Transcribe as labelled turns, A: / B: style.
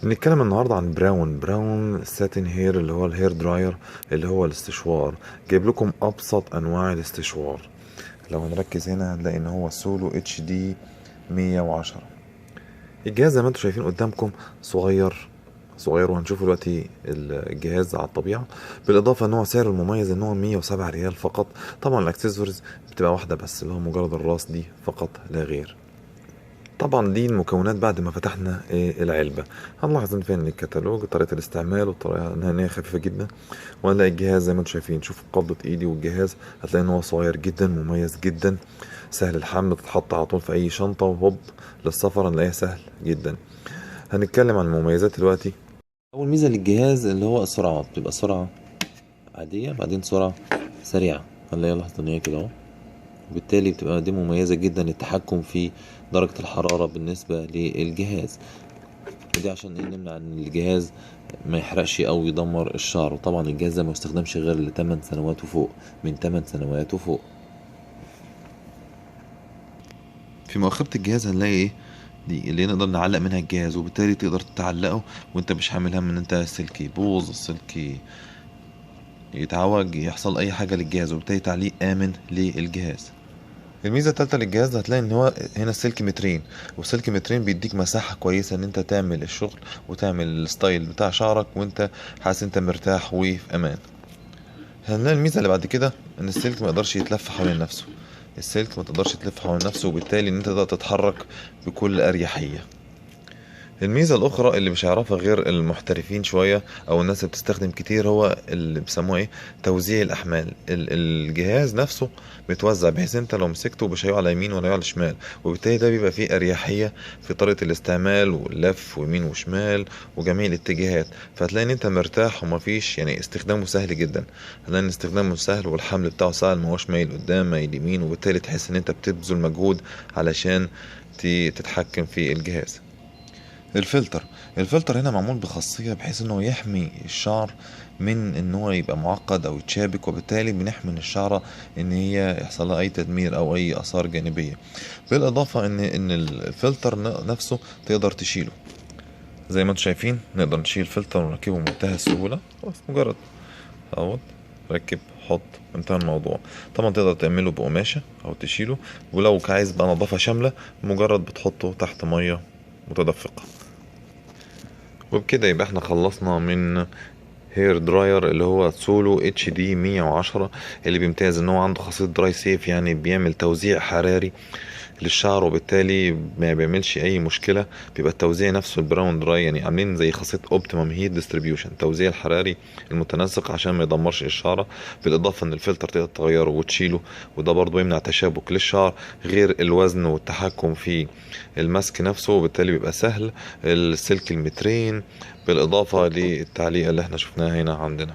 A: بنتكلم النهارده عن براون ساتين هير، اللي هو الهير دراير، اللي هو الاستشوار. جايب لكم ابسط انواع الاستشوار. لو هنركز هنا هنلاقي ان هو سولو اتش دي 110. الجهاز زي ما انتم شايفين قدامكم صغير صغير، وهنشوف دلوقتي الجهاز على الطبيعة. بالإضافة إن هو سعره المميز إن هو 107 ريال فقط. طبعا الأكسسوارز بتبقى واحدة بس، اللي هو مجرد الراس دي فقط لا غير. طبعا دي المكونات بعد ما فتحنا العلبة. هنلاحظ ان فين الكتالوج، طريقة الاستعمال، والطريقة ان هي خفيفة جدا. وهنلاقي الجهاز زي ما انتم شايفين، شوف قبضة ايدي والجهاز، هتلاقي ان هو صغير جدا مميز جدا. سهل الحمل، تتحط على طول في اي شنطة، وهوب للسفر هنلاقيها سهل جدا. هنتكلم عن المميزات دلوقتي. اول ميزة للجهاز اللي هو السرعة، بتبقى سرعة عادية بعدين سرعة سريعة. هنلاقي لحظة ان هي كده اهو. وبالتالي بتبقى دي مميزة جدا، التحكم في درجة الحرارة بالنسبة للجهاز. ودي عشان نمنع ان الجهاز ما يحرقش او يدمر الشعر. وطبعا الجهاز ده ما يستخدمش غير ل 8 سنوات وفوق، من 8 سنوات وفوق. في مؤخرة الجهاز هنلاقي ايه؟ دي اللي نقدر نعلق منها الجهاز، وبالتالي تقدر تعلقه وانت مش حامل هم ان انت السلك يبوظ، السلك يتعوج، يحصل اي حاجة للجهاز، وبالتالي تعليق امن للجهاز. الميزه التالتة للجهاز هتلاقي ان هو هنا السلك مترين، والسلك مترين بيديك مساحه كويسه ان انت تعمل الشغل وتعمل الستايل بتاع شعرك وانت حاسس انت مرتاح وفي امان. هنلاقي الميزه اللي بعد كده ان السلك ما يقدرش يتلف حوالين نفسه. السلك ما تقدرش تلف حوالين نفسه، وبالتالي ان انت تقدر تتحرك بكل اريحيه. الميزة الأخرى اللي مش هيعرفها غير المحترفين شوية أو الناس اللي بتستخدم كتير، هو اللي بيسموه إيه؟ توزيع الأحمال. الجهاز نفسه متوزع بحيث أنت لو مسكته مش هيقع على يمين ولا يقع على شمال، وبالتالي ده بيبقى فيه أريحية في طريقة الاستعمال واللف ويمين وشمال وجميع الاتجاهات. فهتلاقي إن أنت مرتاح ومفيش، يعني استخدامه سهل جدا. هتلاقي إن استخدامه سهل والحمل بتاعه سهل، مهوش مايل قدام مايل يمين، وبالتالي تحس إن أنت بتبذل مجهود علشان تتحكم في الجهاز. الفلتر. الفلتر هنا معمول بخاصية بحيث انه يحمي الشعر من ان هو يبقى معقد او يتشابك، وبالتالي بنحمي الشعرة ان هي يحصل لها اي تدمير او اي اثار جانبية. بالاضافة ان الفلتر نفسه تقدر تشيله. زي ما انتم شايفين نقدر نشيل الفلتر ونركبه بمنتهى السهولة. بس مجرد اهوت، ركب، حط، انتهى الموضوع. طبعا تقدر تعمله بقماشة او تشيله، ولو عايز بقى نظافة شاملة مجرد بتحطه تحت مية متدفقة. وبكده يبقى احنا خلصنا من هير دراير اللي هو سولو اتش دي 110، اللي بيمتاز ان هو عنده خاصية دراي سيف، يعني بيعمل توزيع حراري للشعر، وبالتالي ما بيعملش اي مشكلة. بيبقى التوزيع نفسه البراون دراي، يعني عاملين زي خاصية اوبتيمم هيت ديستريبيوشن، التوزيع الحراري المتناسق عشان ما يدمرش الشعرة. بالاضافة ان الفلتر تقدر تغيره وتشيله، وده برضو يمنع تشابك للشعر، غير الوزن والتحكم في الماسك نفسه، وبالتالي بيبقى سهل. السلك المترين، بالاضافة للتعليقة اللي احنا شفناها هنا عندنا.